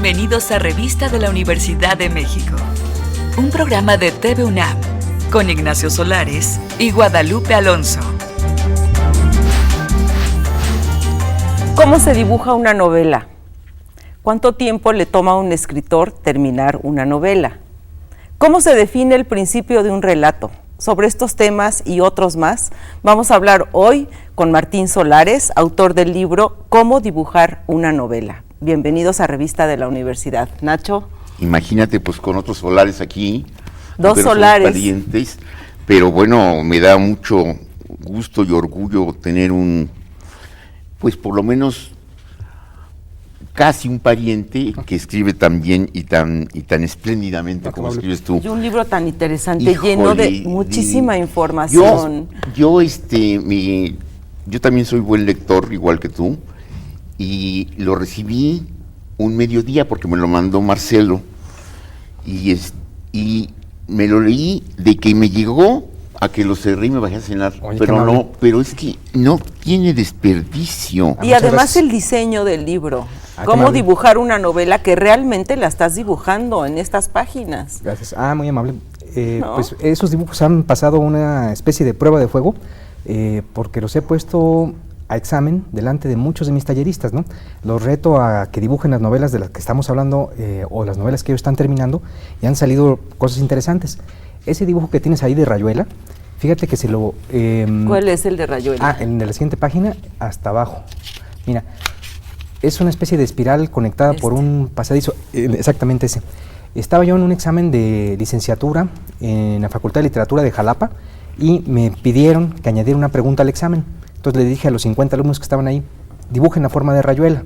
Bienvenidos a Revista de la Universidad de México, un programa de TV UNAM con Ignacio Solares y Guadalupe Alonso. ¿Cómo se dibuja una novela? ¿Cuánto tiempo le toma a un escritor terminar una novela? ¿Cómo se define el principio de un relato? Sobre estos temas y otros más, vamos a hablar hoy con Martín Solares, autor del libro Cómo dibujar una novela. Bienvenidos a Revista de la Universidad. Nacho. Imagínate, pues con otros Solares aquí. Dos Solares. Parientes, pero bueno, me da mucho gusto y orgullo tener pues por lo menos casi un pariente que escribe tan bien y tan espléndidamente como escribes tú. Y un libro tan interesante, lleno de muchísima información. Yo también soy buen lector, igual que tú, y lo recibí un mediodía porque me lo mandó Marcelo, y me lo leí de que me llegó a que lo cerré y me bajé a cenar. Oye, pero es que no tiene desperdicio. Y además el diseño del libro. Cómo dibujar una novela que realmente la estás dibujando en estas páginas. Gracias. Muy amable. Pues esos dibujos han pasado una especie de prueba de fuego, porque los he puesto a examen delante de muchos de mis talleristas, ¿no? Los reto a que dibujen las novelas de las que estamos hablando, o las novelas que ellos están terminando, y han salido cosas interesantes. Ese dibujo que tienes ahí de Rayuela, fíjate que se lo... ¿Cuál es el de Rayuela? En la siguiente página, hasta abajo. Mira, es una especie de espiral conectada por un pasadizo, exactamente ese. Estaba yo en un examen de licenciatura en la Facultad de Literatura de Jalapa y me pidieron que añadiera una pregunta al examen. Entonces le dije a los 50 alumnos que estaban ahí, dibujen la forma de Rayuela.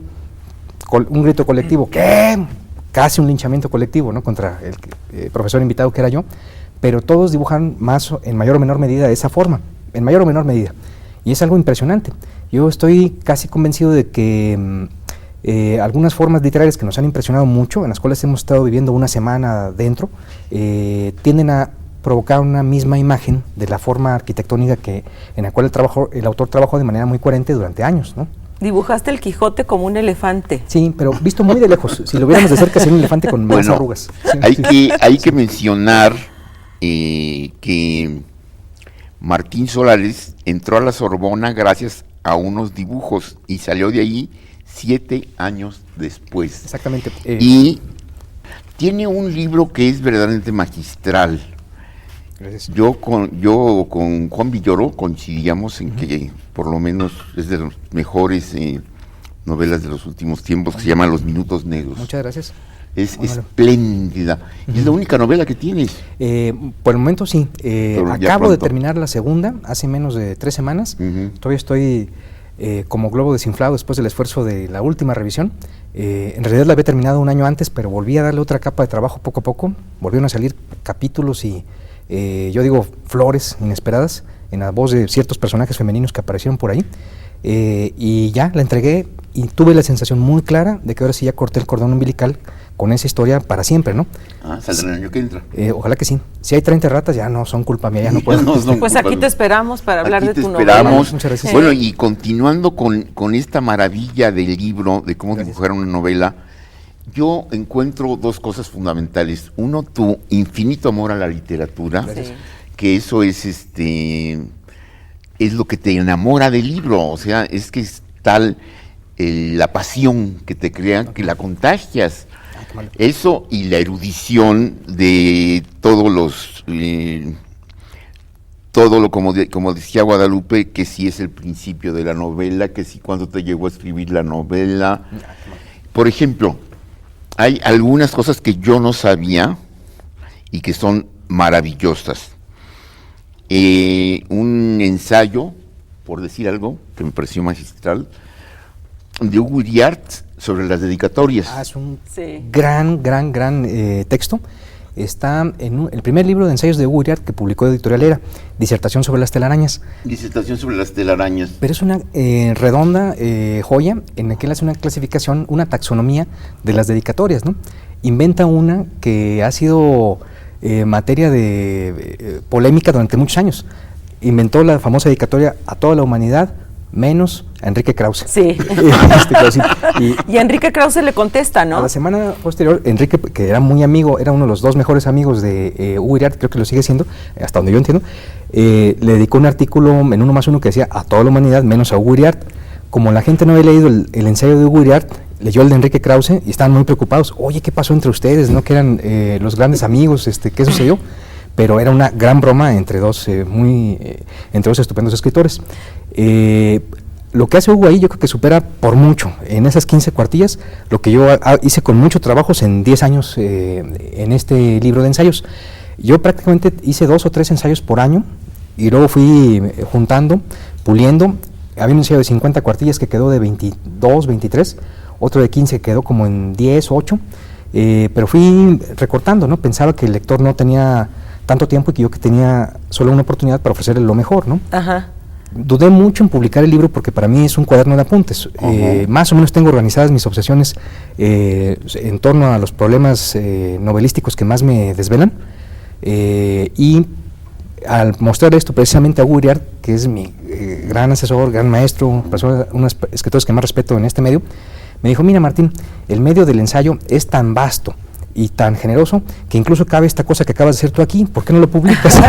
Un grito colectivo, ¿qué? Casi un linchamiento colectivo, ¿no? Contra el profesor invitado que era yo, pero todos dibujan en mayor o menor medida esa forma, en mayor o menor medida. Y es algo impresionante. Yo estoy casi convencido de que algunas formas literarias que nos han impresionado mucho, en las cuales hemos estado viviendo una semana dentro, tienden a provocar una misma imagen de la forma arquitectónica en la cual el autor trabajó de manera muy coherente durante años, ¿no? Dibujaste el Quijote como un elefante. Sí, pero visto muy de lejos. Si lo viéramos de cerca, sería un elefante con más arrugas. Sí, hay que mencionar que Martín Solares entró a la Sorbona gracias a unos dibujos y salió de ahí 7 años después. Exactamente. Y tiene un libro que es verdaderamente magistral. Gracias. Yo con Juan Villoro coincidíamos en que por lo menos es de las mejores novelas de los últimos tiempos, que se llama Los Minutos Negros. Muchas gracias. Es espléndida. ¿Es la única novela que tienes? Por el momento sí. Acabo de terminar la segunda, hace menos de 3 semanas. Todavía estoy como globo desinflado después del esfuerzo de la última revisión. En realidad la había terminado un año antes, pero volví a darle otra capa de trabajo poco a poco. Volvieron a salir capítulos y yo digo flores inesperadas en la voz de ciertos personajes femeninos que aparecieron por ahí. Y ya la entregué y tuve la sensación muy clara de que ahora sí ya corté el cordón umbilical con esa historia para siempre, ¿no? Saldrá el año que entra. Ojalá que sí. Si hay 30 ratas ya no son culpa mía, ya no puedo. Pues aquí te esperamos para hablar de tu novela. Muchas gracias. Bueno, y continuando con esta maravilla del libro de cómo dibujar una novela, yo encuentro 2 cosas fundamentales. Uno, tu infinito amor a la literatura, que eso es lo que te enamora del libro, o sea, es que es tal la pasión que te crea que la contagias. Eso y la erudición de todos los como decía Guadalupe, que sí es el principio de la novela, que sí cuando te llegó a escribir la novela. Por ejemplo, hay algunas cosas que yo no sabía y que son maravillosas. Un ensayo, por decir algo, que me pareció magistral, de Hugo Iriart sobre las dedicatorias. Es un gran texto. Está en el primer libro de ensayos de Hugo Iriart que publicó Editorial Era, Disertación sobre las telarañas. Disertación sobre las telarañas. Pero es una redonda joya en la que él hace una clasificación, una taxonomía de las dedicatorias, ¿no? Inventa una que ha sido materia de polémica durante muchos años. Inventó la famosa dedicatoria a toda la humanidad, menos a Enrique Krause. Sí. Krause, y Enrique Krause le contesta, ¿no? A la semana posterior, Enrique, que era muy amigo, era uno de los dos mejores amigos de Hugo Iriart, creo que lo sigue siendo, hasta donde yo entiendo, le dedicó un artículo en 1+1 que decía a toda la humanidad menos a Hugo Iriart. Como la gente no había leído el ensayo de Hugo Iriart, leyó el de Enrique Krause y estaban muy preocupados. Oye, ¿qué pasó entre ustedes? ¿No? Que eran los grandes amigos, ¿qué sucedió? Pero era una gran broma entre dos estupendos escritores. Lo que hace Hugo ahí yo creo que supera por mucho, en esas 15 cuartillas, lo que yo hice con mucho trabajo en 10 años en este libro de ensayos. Yo prácticamente hice 2 o 3 ensayos por año y luego fui juntando, puliendo. Había un ensayo de 50 cuartillas que quedó de 22, 23, otro de 15 que quedó como en 10, 8, pero fui recortando, ¿no? Pensaba que el lector no tenía tanto tiempo y que yo que tenía solo una oportunidad para ofrecerle lo mejor, ¿no? Ajá. Dudé mucho en publicar el libro porque para mí es un cuaderno de apuntes. Más o menos tengo organizadas mis obsesiones en torno a los problemas novelísticos que más me desvelan. Y al mostrar esto precisamente a Hugo Iriart, que es mi gran asesor, gran maestro, uno de los escritores que más respeto en este medio, me dijo: mira, Martín, el medio del ensayo es tan vasto y tan generoso que incluso cabe esta cosa que acabas de hacer tú aquí, ¿por qué no lo publicas?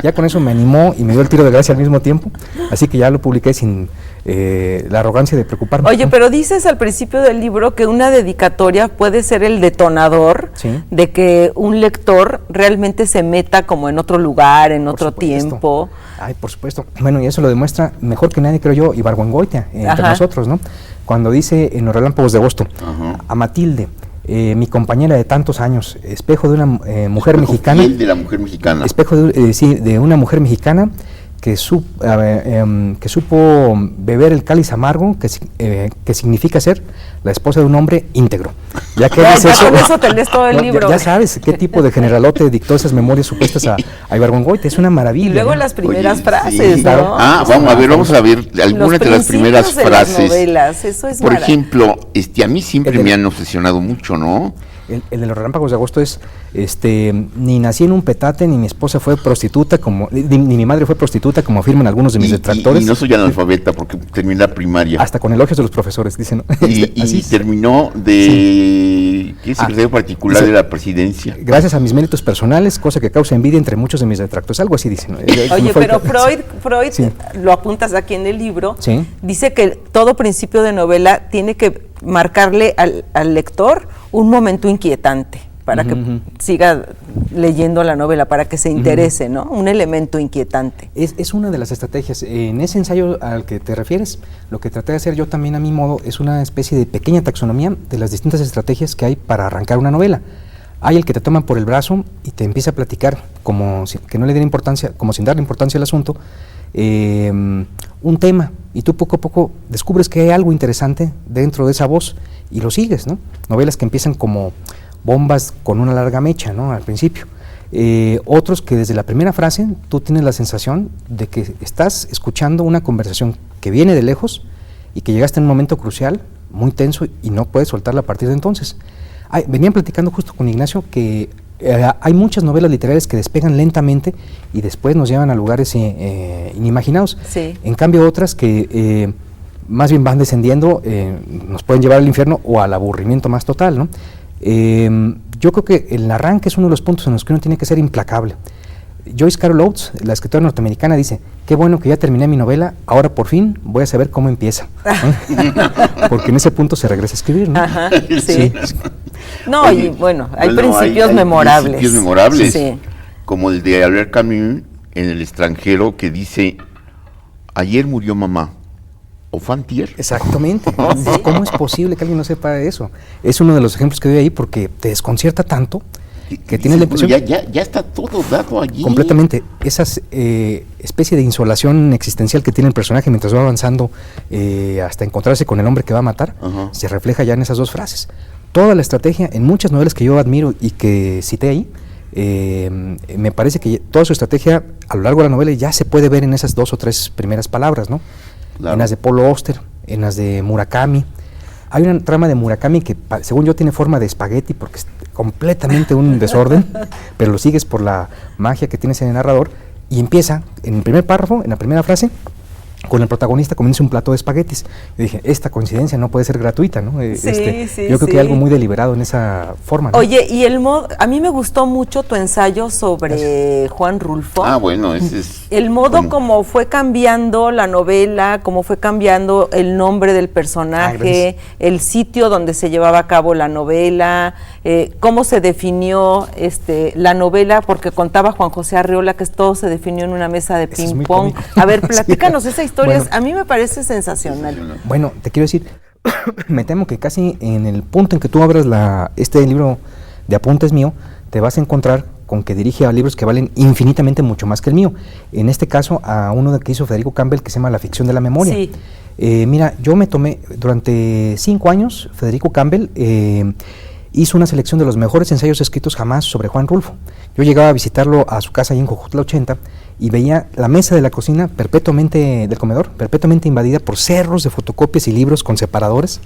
Ya con eso me animó y me dio el tiro de gracia al mismo tiempo, así que ya lo publiqué sin la arrogancia de preocuparme. Oye, pero dices al principio del libro que una dedicatoria puede ser el detonador de que un lector realmente se meta como en otro lugar, en otro tiempo. Ay, por supuesto. Bueno, y eso lo demuestra mejor que nadie, creo yo, Ibargüengoitia, entre nosotros, ¿no? Cuando dice en Los Relámpagos de Agosto, a Matilde, mi compañera de tantos años, espejo de una mujer mexicana. De la mujer mexicana. Espejo de una mujer mexicana que supo beber el cáliz amargo, que significa ser la esposa de un hombre íntegro. Ya que con eso te lees todo el libro. Ya sabes qué tipo de generalote dictó esas memorias supuestas a Ibargüengoitia. Es una maravilla. Y luego, ¿no?, las primeras frases, sí, ¿no? Vamos a ver algunas de las primeras frases. Las novelas, eso es por ejemplo, a mí siempre me han obsesionado mucho, ¿no? El de Los Relámpagos de Agosto es, ni nací en un petate, ni mi esposa fue prostituta, ni mi madre fue prostituta, como afirman algunos de mis detractores. Y no soy analfabeta porque terminé la primaria. Hasta con elogios de los profesores, dicen. Y terminó de secretario particular de la presidencia. Gracias a mis méritos personales, cosa que causa envidia entre muchos de mis detractores. Algo así dicen. Oye, pero Freud lo apuntas aquí en el libro, dice que todo principio de novela tiene que marcarle al lector un momento inquietante para que siga leyendo la novela, para que se interese, ¿no? Un elemento inquietante. Es una de las estrategias. En ese ensayo al que te refieres, lo que traté de hacer yo también a mi modo es una especie de pequeña taxonomía de las distintas estrategias que hay para arrancar una novela. Hay el que te toma por el brazo y te empieza a platicar que no le den importancia, como sin darle importancia al asunto, un tema, y tú poco a poco descubres que hay algo interesante dentro de esa voz y lo sigues, ¿no? Novelas que empiezan como bombas con una larga mecha, ¿no?, al principio. Otros que desde la primera frase tú tienes la sensación de que estás escuchando una conversación que viene de lejos y que llegaste en un momento crucial, muy tenso, y no puedes soltarla a partir de entonces. Venían platicando justo con Ignacio que hay muchas novelas literarias que despegan lentamente y después nos llevan a lugares inimaginados. Sí. En cambio, otras que más bien van descendiendo, nos pueden llevar al infierno o al aburrimiento más total, ¿no? Yo creo que el arranque es uno de los puntos en los que uno tiene que ser implacable. Joyce Carol Oates, la escritora norteamericana, dice: qué bueno que ya terminé mi novela, ahora por fin voy a saber cómo empieza. Porque en ese punto se regresa a escribir, ¿no? Ajá, sí. No, oye, y bueno, hay principios memorables. Principios memorables, sí, como el de Albert Camus en El extranjero, que dice: ayer murió mamá. ¿O fantier? Exactamente. ¿Cómo es posible que alguien no sepa eso? Es uno de los ejemplos que doy ahí porque te desconcierta tanto que tienes la impresión... Ya está todo dado allí. Completamente. Esa especie de insolación existencial que tiene el personaje mientras va avanzando hasta encontrarse con el hombre que va a matar, se refleja ya en esas dos frases. Toda la estrategia, en muchas novelas que yo admiro y que cité ahí, me parece que toda su estrategia a lo largo de la novela ya se puede ver en esas 2 o 3 primeras palabras, ¿no? Claro. En las de Paul Auster, en las de Murakami. Hay una trama de Murakami que, según yo, tiene forma de espagueti porque es completamente un desorden, pero lo sigues por la magia que tienes en el narrador y empieza en el primer párrafo, en la primera frase, con el protagonista comienza un plato de espaguetis. Yo dije, esta coincidencia no puede ser gratuita, ¿no? Yo creo que hay algo muy deliberado en esa forma, ¿no? Oye, y a mí me gustó mucho tu ensayo sobre Juan Rulfo. Ah, bueno, ese es... El modo como fue cambiando la novela, cómo fue cambiando el nombre del personaje, el sitio donde se llevaba a cabo la novela, cómo se definió la novela, porque contaba Juan José Arreola que todo se definió en una mesa de ping-pong. A ver, platícanos esa historia, bueno, a mí me parece sensacional. Bueno, te quiero decir, me temo que casi en el punto en que tú abras este libro de apuntes mío, te vas a encontrar con que dirige a libros que valen infinitamente mucho más que el mío. En este caso, a uno que hizo Federico Campbell, que se llama La ficción de la memoria. Sí. Mira, yo me tomé, durante 5 años, Federico Campbell hizo una selección de los mejores ensayos escritos jamás sobre Juan Rulfo. Yo llegaba a visitarlo a su casa ahí en Jojutla 80 y veía la mesa de la cocina del comedor, perpetuamente invadida por cerros de fotocopias y libros con separadores.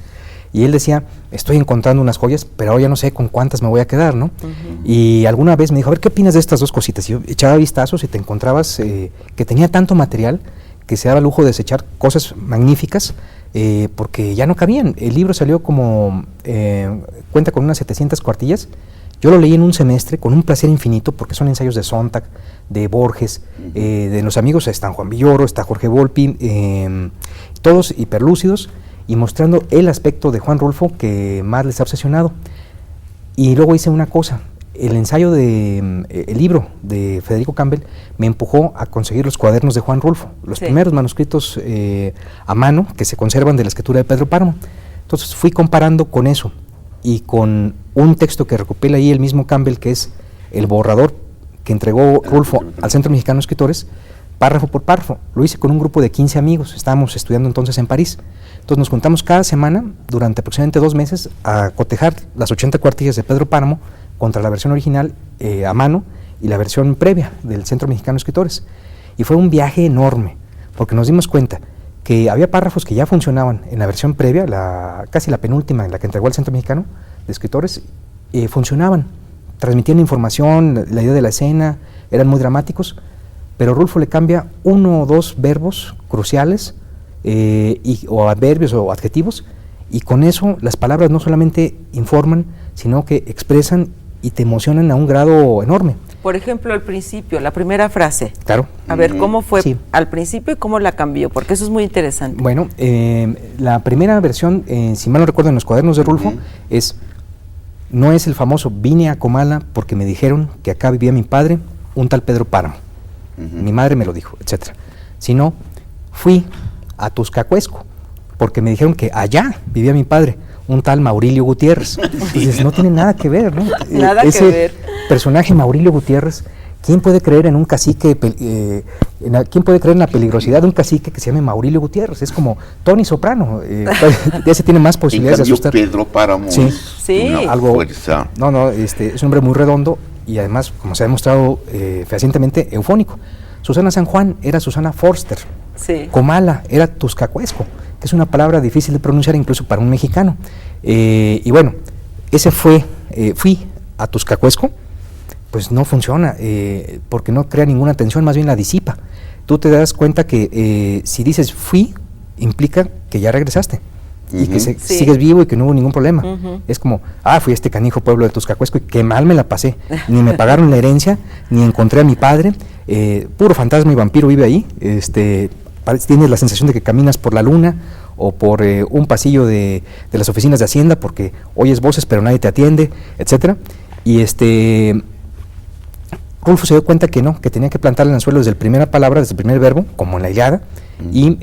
Y él decía, estoy encontrando unas joyas, pero ahora ya no sé con cuántas me voy a quedar, ¿no? Y alguna vez me dijo, a ver, ¿qué opinas de estas dos cositas? Y yo echaba vistazos y te encontrabas que tenía tanto material que se daba lujo de desechar cosas magníficas porque ya no cabían. El libro salió cuenta con unas 700 cuartillas. Yo lo leí en un semestre con un placer infinito porque son ensayos de Sontag, de Borges, de los amigos están Juan Villoro, está Jorge Volpi, todos hiperlúcidos y mostrando el aspecto de Juan Rulfo que más les ha obsesionado. Y luego hice una cosa, el libro de Federico Campbell me empujó a conseguir los cuadernos de Juan Rulfo, los primeros manuscritos a mano que se conservan de la escritura de Pedro Páramo. Entonces fui comparando con eso y con un texto que recopila ahí el mismo Campbell, que es el borrador que entregó Rulfo al Centro Mexicano de Escritores, párrafo por párrafo. Lo hice con un grupo de 15 amigos, estábamos estudiando entonces en París. Entonces nos juntamos cada semana durante aproximadamente 2 meses a cotejar las 80 cuartillas de Pedro Páramo contra la versión original a mano y la versión previa del Centro Mexicano de Escritores. Y fue un viaje enorme, porque nos dimos cuenta que había párrafos que ya funcionaban en la versión previa, casi la penúltima en la que entregó el Centro Mexicano de Escritores, funcionaban, transmitían información, la idea de la escena, eran muy dramáticos, pero Rulfo le cambia 1 o 2 verbos cruciales, o adverbios o adjetivos, y con eso las palabras no solamente informan, sino que expresan y te emocionan a un grado enorme. Por ejemplo, al principio, la primera frase. Claro. A ver, ¿cómo fue al principio y cómo la cambió? Porque eso es muy interesante. Bueno, la primera versión, si mal no recuerdo, en los cuadernos de Rulfo, no es el famoso vine a Comala porque me dijeron que acá vivía mi padre, un tal Pedro Páramo. Mi madre me lo dijo, etcétera. Sino, fui a Tuscacuesco, porque me dijeron que allá vivía mi padre, un tal Maurilio Gutiérrez. Entonces no tiene nada que ver, ¿no? Nada que ver. Personaje Maurilio Gutiérrez, ¿quién puede creer en un cacique, quién puede creer en la peligrosidad de un cacique que se llame Maurilio Gutiérrez? Es como Tony Soprano, ya se tiene más posibilidades de asustar. Pedro Páramo una algo, fuerza. Es un hombre muy redondo y además, como se ha demostrado fehacientemente, eufónico. Susana San Juan era Susana Forster. Comala era Tuscacuesco, que es una palabra difícil de pronunciar incluso para un mexicano. Y bueno, fui a Tuscacuesco, pues no funciona, porque no crea ninguna tensión, más bien la disipa. Tú te das cuenta que si dices fui, implica que ya regresaste. Y que sigues vivo y que no hubo ningún problema. Es como, fui a este canijo pueblo de Tuscacuesco y qué mal me la pasé. Ni me pagaron la herencia, ni encontré a mi padre. Puro fantasma y vampiro vive ahí. Tienes la sensación de que caminas por la luna o por un pasillo de las oficinas de Hacienda porque oyes voces pero nadie te atiende, etcétera. Y Rulfo se dio cuenta que no, que tenía que plantar el anzuelo desde la primera palabra, desde el primer verbo, como en la Ilíada, y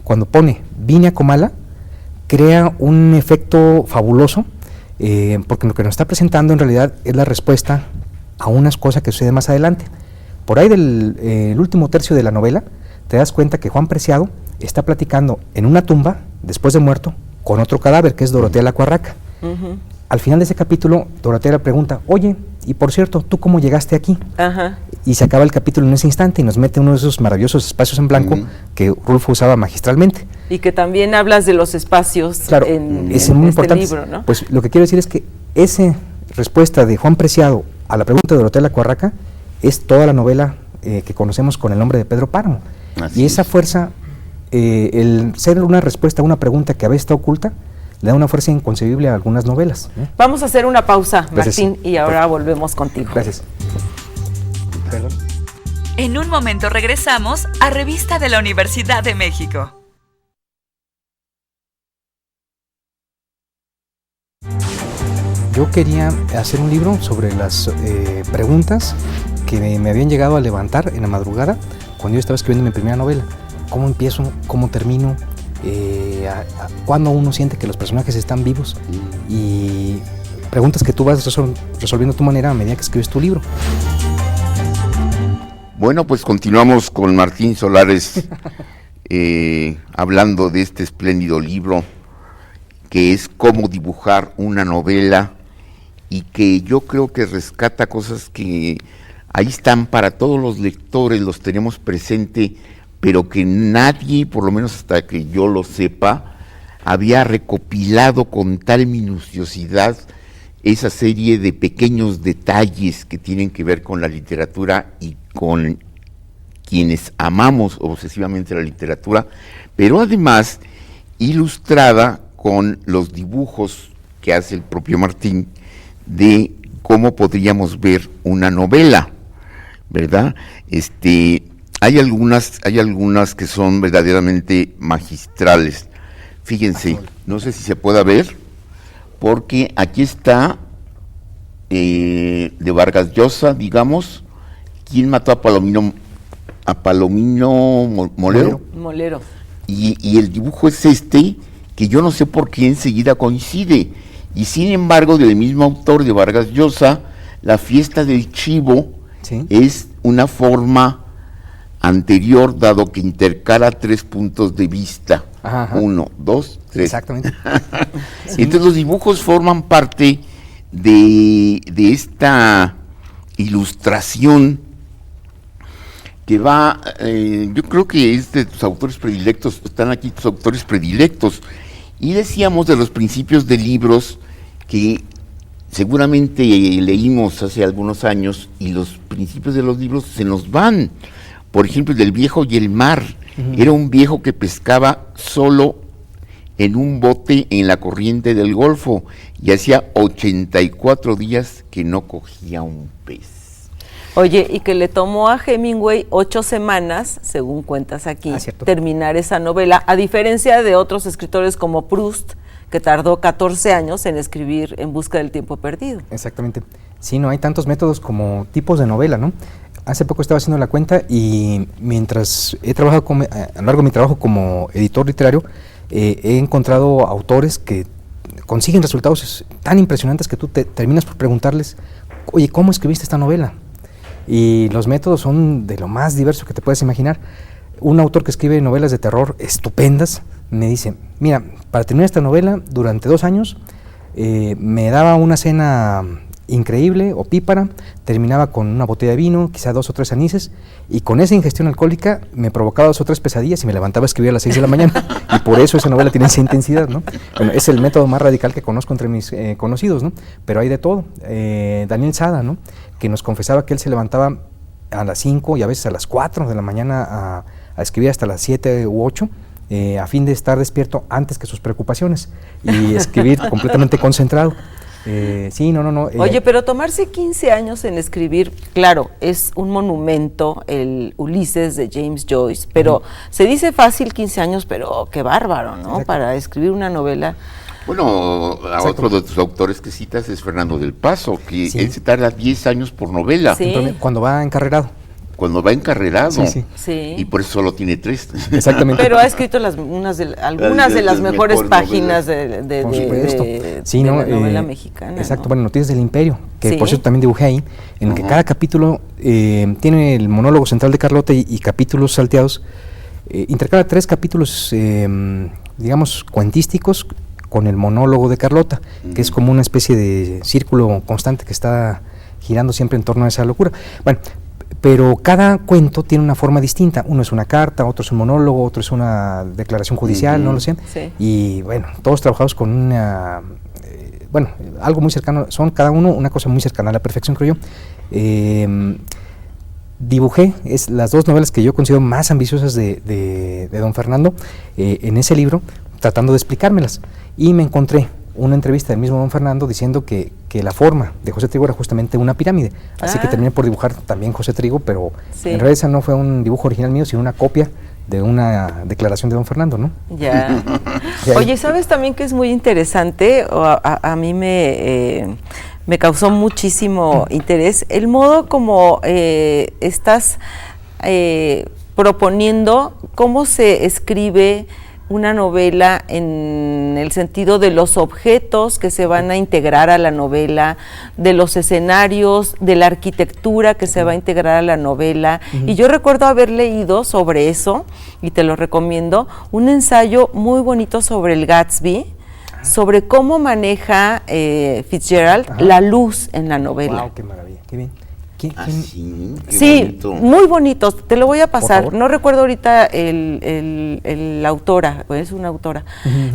cuando pone vine a Comala, crea un efecto fabuloso, porque lo que nos está presentando en realidad es la respuesta a unas cosas que suceden más adelante. Por ahí el último tercio de la novela, te das cuenta que Juan Preciado está platicando en una tumba, después de muerto, con otro cadáver, que es Dorotea la Cuarraca. Al final de ese capítulo, Dorotea le pregunta, oye, y por cierto, ¿tú cómo llegaste aquí? Y se acaba el capítulo en ese instante y nos mete uno de esos maravillosos espacios en blanco que Rulfo usaba magistralmente. Y que también hablas de los espacios en muy este libro, ¿no? Pues lo que quiero decir es que esa respuesta de Juan Preciado a la pregunta de Dorotea la Cuarraca es toda la novela que conocemos con el nombre de Pedro Páramo. Y esa fuerza el ser una respuesta a una pregunta que a veces está oculta, le da una fuerza inconcebible a algunas novelas. Vamos a hacer una pausa, Gracias. Martín, y ahora volvemos contigo. Gracias. Perdón. En un momento regresamos a Revista de la Universidad de México. Yo quería hacer un libro sobre las preguntas que me habían llegado a levantar en la madrugada cuando yo estaba escribiendo mi primera novela. ¿Cómo empiezo? ¿Cómo termino? ¿Cuándo uno siente que los personajes están vivos? Y preguntas que tú vas resolviendo a tu manera a medida que escribes tu libro. Bueno, pues continuamos con Martín Solares hablando de este espléndido libro que es Cómo dibujar una novela, y que yo creo que rescata cosas que ahí están para todos los lectores, los tenemos presente, pero que nadie, por lo menos hasta que yo lo sepa, había recopilado con tal minuciosidad esa serie de pequeños detalles que tienen que ver con la literatura y con quienes amamos obsesivamente la literatura, pero además ilustrada con los dibujos que hace el propio Martín de cómo podríamos ver una novela, ¿verdad? Hay algunas que son verdaderamente magistrales. Fíjense, no sé si se pueda ver, porque aquí está de Vargas Llosa, digamos, ¿quién mató a Palomino Molero? Molero. Y el dibujo es que yo no sé por qué enseguida coincide. Y sin embargo, del mismo autor de Vargas Llosa, La fiesta del chivo, ¿sí?, es una forma anterior, dado que intercala 3 puntos de vista. Ajá. 1, 2, 3. Exactamente. Sí. Entonces los dibujos forman parte de esta ilustración que va, yo creo que es de tus autores predilectos, están aquí tus autores predilectos. Y decíamos de los principios de libros que seguramente leímos hace algunos años, y los principios de los libros se nos van. Por ejemplo, el del viejo y el mar. Era un viejo que pescaba solo en un bote en la corriente del Golfo y hacía 84 días que no cogía un pez. Oye, y que le tomó a Hemingway 8 semanas, según cuentas aquí, terminar esa novela, a diferencia de otros escritores como Proust, que tardó 14 años en escribir En busca del tiempo perdido. Exactamente. Sí, no hay tantos métodos como tipos de novela, ¿no? Hace poco estaba haciendo la cuenta y mientras he trabajado a lo largo de mi trabajo como editor literario, he encontrado autores que consiguen resultados tan impresionantes que tú terminas por preguntarles, oye, ¿cómo escribiste esta novela? Y los métodos son de lo más diverso que te puedes imaginar. Un autor que escribe novelas de terror estupendas me dice, mira, para terminar esta novela, durante 2 años, me daba una cena increíble, opípara, terminaba con una botella de vino, quizá 2 o 3 anises, y con esa ingestión alcohólica me provocaba 2 o 3 pesadillas y me levantaba a escribir a las 6 de la mañana, y por eso esa novela tiene esa intensidad, ¿no? Bueno, es el método más radical que conozco entre mis conocidos, ¿no? Pero hay de todo. Daniel Sada, ¿no?, que nos confesaba que él se levantaba a las 5 y a veces a las 4 de la mañana a escribir hasta las 7 u 8, a fin de estar despierto antes que sus preocupaciones y escribir completamente concentrado. Sí, no. Oye, pero tomarse 15 años en escribir, claro, es un monumento, el Ulises de James Joyce, pero se dice fácil 15 años, pero qué bárbaro, ¿no? Exacto. Para escribir una novela. Bueno, otro de tus autores que citas es Fernando del Paso, que él se tarda 10 años por novela. Sí. Cuando va encarrerado. Cuando va encarrerado. Sí. Y por eso solo tiene 3. Exactamente. Pero ha escrito algunas de las mejores páginas de novela mexicana. Exacto, ¿no? bueno, Noticias del Imperio, que por cierto también dibujé ahí, en el que cada capítulo tiene el monólogo central de Carlota y capítulos salteados. Intercala 3 capítulos, digamos, cuentísticos con el monólogo de Carlota, que es como una especie de círculo constante que está girando siempre en torno a esa locura. Bueno, pero cada cuento tiene una forma distinta. Uno es una carta, otro es un monólogo, otro es una declaración judicial, no lo sé. Sí. Y bueno, todos trabajados con una, algo muy cercano, son cada uno una cosa muy cercana a la perfección, creo yo. dibujé las dos novelas que yo considero más ambiciosas de don Fernando en ese libro, tratando de explicármelas. Y me encontré una entrevista del mismo don Fernando diciendo que la forma de José Trigo era justamente una pirámide. Así que terminé por dibujar también José Trigo, pero en realidad esa no fue un dibujo original mío, sino una copia de una declaración de don Fernando, ¿no? Ya. Oye, ¿sabes también que es muy interesante? A mí me causó muchísimo interés el modo como estás proponiendo cómo se escribe una novela en el sentido de los objetos que se van a integrar a la novela, de los escenarios, de la arquitectura que se va a integrar a la novela. Y yo recuerdo haber leído sobre eso, y te lo recomiendo, un ensayo muy bonito sobre el Gatsby, sobre cómo maneja Fitzgerald la luz en la novela. ¡Wow! ¡Qué maravilla! ¡Qué bien! Sí, bonito. Muy bonito, te lo voy a pasar. No recuerdo ahorita el autora, es una autora,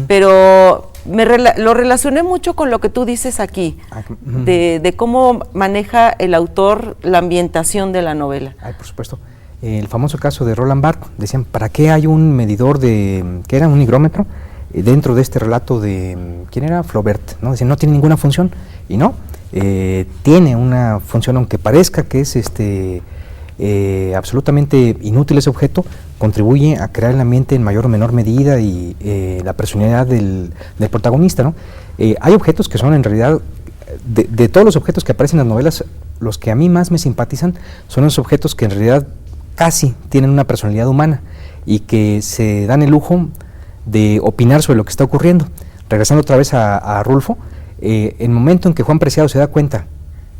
pero lo relacioné mucho con lo que tú dices aquí, de cómo maneja el autor la ambientación de la novela. Ay, por supuesto. El famoso caso de Roland Barthes, decían, ¿para qué hay un medidor que era un higrómetro dentro de este relato de, ¿quién era? Flaubert, ¿no? Decían, no tiene ninguna función, y no. Tiene una función, aunque parezca que es absolutamente inútil ese objeto, contribuye a crear el ambiente en mayor o menor medida y la personalidad del protagonista, ¿no? Hay objetos que son en realidad, de todos los objetos que aparecen en las novelas, los que a mí más me simpatizan son los objetos que en realidad casi tienen una personalidad humana y que se dan el lujo de opinar sobre lo que está ocurriendo. Regresando otra vez a Rulfo, el momento en que Juan Preciado se da cuenta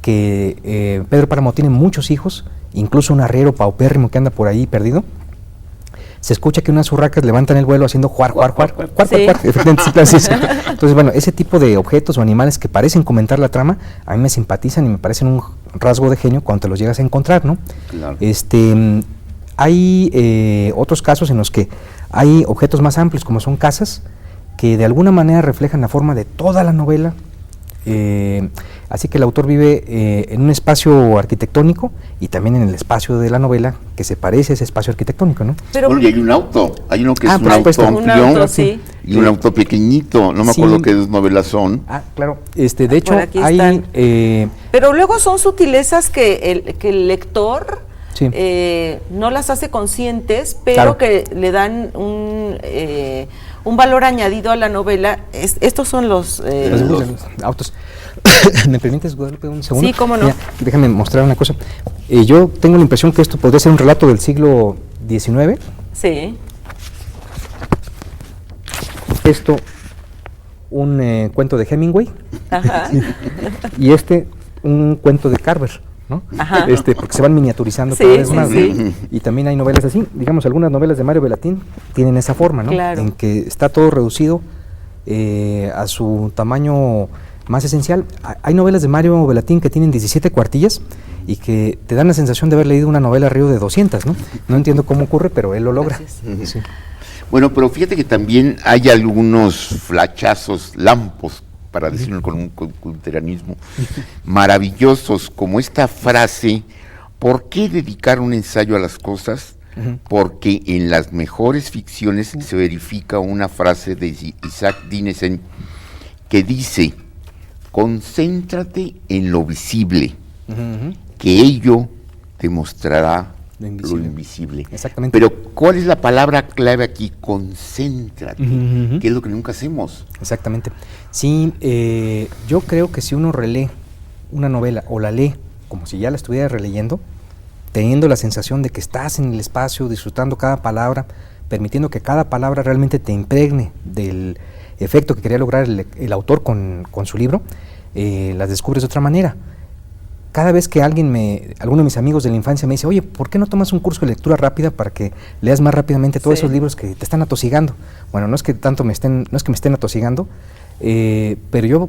que Pedro Páramo tiene muchos hijos, incluso un arriero paupérrimo que anda por ahí perdido, se escucha que unas urracas levantan el vuelo haciendo juar, efectivamente, sí. Entonces, bueno, ese tipo de objetos o animales que parecen comentar la trama, a mí me simpatizan y me parecen un rasgo de genio cuando te los llegas a encontrar, ¿no? Claro. Hay otros casos en los que hay objetos más amplios, como son casas, que de alguna manera reflejan la forma de toda la novela. Así que el autor vive en un espacio arquitectónico y también en el espacio de la novela que se parece a ese espacio arquitectónico, ¿no? Pero bueno, y hay un auto, hay uno que es un auto amplio y un auto pequeñito, no me acuerdo qué novelas son. Claro, de hecho hay... pero luego son sutilezas que el lector no las hace conscientes, pero que le dan un valor añadido a la novela. Estos son los autos. ¿Me permites, Guadalupe, un segundo? Sí, cómo no. Mira, déjame mostrar una cosa. Yo tengo la impresión que esto podría ser un relato del siglo XIX. Sí. Esto, un cuento de Hemingway. Ajá. Y un cuento de Carver, ¿no? Ajá. Porque se van miniaturizando cada vez más. ¿No? Y también hay novelas así, digamos, algunas novelas de Mario Bellatín tienen esa forma, ¿no? Claro. En que está todo reducido a su tamaño más esencial. Hay novelas de Mario Bellatín que tienen 17 cuartillas y que te dan la sensación de haber leído una novela arriba de 200, ¿no? No entiendo cómo ocurre, pero él lo logra. Sí. Bueno, pero fíjate que también hay algunos flachazos, lampos, para decirlo con un culteranismo, maravillosos, como esta frase: ¿por qué dedicar un ensayo a las cosas? Porque en las mejores ficciones se verifica una frase de Isaac Dinesen que dice: concéntrate en lo visible, que ello te mostrará lo invisible. Exactamente. Pero ¿cuál es la palabra clave aquí? Concéntrate, que es lo que nunca hacemos. Exactamente. Sí, yo creo que si uno relee una novela o la lee como si ya la estuviera releyendo, teniendo la sensación de que estás en el espacio, disfrutando cada palabra, permitiendo que cada palabra realmente te impregne del efecto que quería lograr el autor con su libro, las descubres de otra manera. Cada vez que alguno de mis amigos de la infancia me dice: oye, ¿por qué no tomas un curso de lectura rápida para que leas más rápidamente todos esos libros que te están atosigando? Bueno, no es que me estén atosigando, pero yo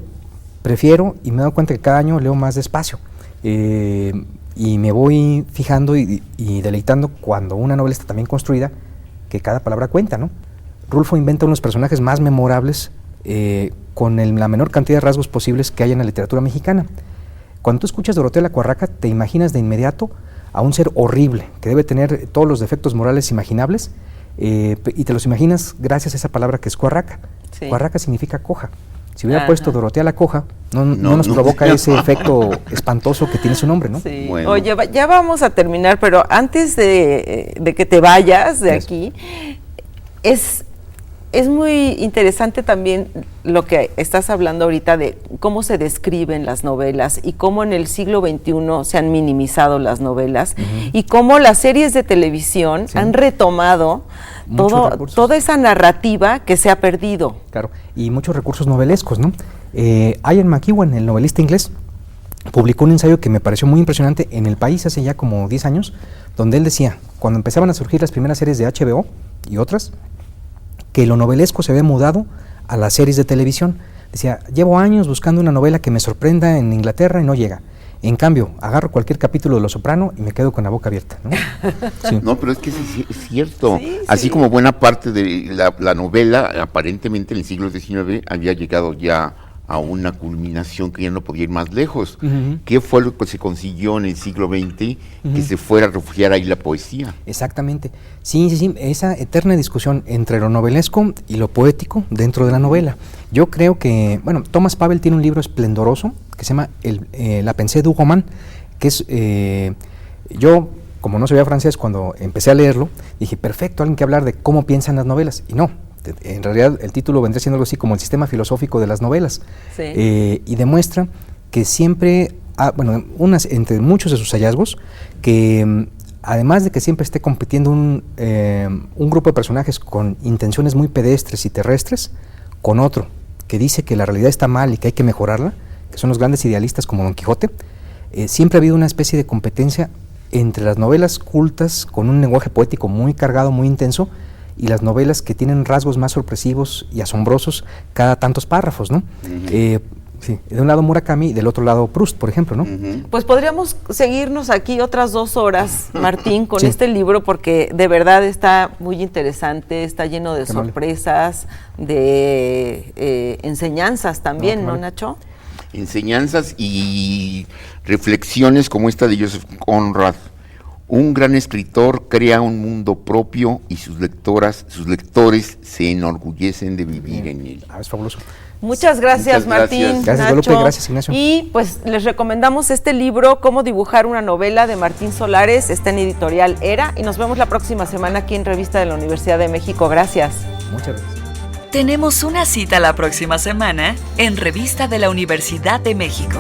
prefiero, y me he dado cuenta que cada año leo más despacio, y me voy fijando y deleitando cuando una novela está tan bien construida que cada palabra cuenta, ¿no? Rulfo inventa unos personajes más memorables con la menor cantidad de rasgos posibles que hay en la literatura mexicana. Cuando tú escuchas Dorotea la Cuarraca, te imaginas de inmediato a un ser horrible, que debe tener todos los defectos morales imaginables, y te los imaginas gracias a esa palabra que es cuarraca. Sí. Cuarraca significa coja. Si hubiera Ajá. puesto Dorotea la coja, no nos provoca ese efecto espantoso que tiene su nombre, ¿no? Sí. Bueno. Oye, ya vamos a terminar, pero antes de que te vayas de Eso. aquí, es muy interesante también lo que estás hablando ahorita de cómo se describen las novelas y cómo en el siglo XXI se han minimizado las novelas y cómo las series de televisión Sí. han retomado Muchos recursos. toda esa narrativa que se ha perdido. Claro, y muchos recursos novelescos, ¿no? Ian McEwan, el novelista inglés, publicó un ensayo que me pareció muy impresionante en El País hace ya como 10 años, donde él decía, cuando empezaban a surgir las primeras series de HBO y otras, que lo novelesco se había mudado a las series de televisión. Decía, llevo años buscando una novela que me sorprenda en Inglaterra y no llega. En cambio, agarro cualquier capítulo de Los Soprano y me quedo con la boca abierta, ¿no? Sí. No, pero es que es cierto. Sí, Así sí. como buena parte de la novela, aparentemente en el siglo XIX, había llegado ya a una culminación que ya no podía ir más lejos. Ujú. ¿Qué fue lo que se consiguió en el siglo XX? Que se fuera a refugiar ahí la poesía. Exactamente. Sí, esa eterna discusión entre lo novelesco y lo poético dentro de la novela. Yo creo que, bueno, Thomas Pavel tiene un libro esplendoroso que se llama La pensée du roman, que es, yo, como no sabía francés, cuando empecé a leerlo, dije, perfecto, alguien que hablar de cómo piensan las novelas. Y no, en realidad el título vendría siendo algo así como el sistema filosófico de las novelas. Sí. Y demuestra que siempre, entre muchos de sus hallazgos, que además de que siempre esté compitiendo un grupo de personajes con intenciones muy pedestres y terrestres, con otro que dice que la realidad está mal y que hay que mejorarla, que son los grandes idealistas como Don Quijote, siempre ha habido una especie de competencia entre las novelas cultas con un lenguaje poético muy cargado, muy intenso, y las novelas que tienen rasgos más sorpresivos y asombrosos cada tantos párrafos, ¿no? Sí, de un lado Murakami y del otro lado Proust, por ejemplo, ¿no? Pues podríamos seguirnos aquí otras 2 horas, Martín, con Sí. este libro, porque de verdad está muy interesante, está lleno de Qué amable. sorpresas, de enseñanzas también, qué ¿no, amable. Nacho? Enseñanzas y reflexiones como esta de Joseph Conrad. Un gran escritor crea un mundo propio y sus lectores se enorgullecen de vivir en él. Es fabuloso. Muchas gracias, Muchas gracias. Martín. Gracias, Nacho. Guadalupe, gracias, Ignacio. Y pues les recomendamos este libro, Cómo dibujar una novela, de Martín Solares. Está en Editorial Era y nos vemos la próxima semana aquí en Revista de la Universidad de México. Gracias. Muchas gracias. Tenemos una cita la próxima semana en Revista de la Universidad de México.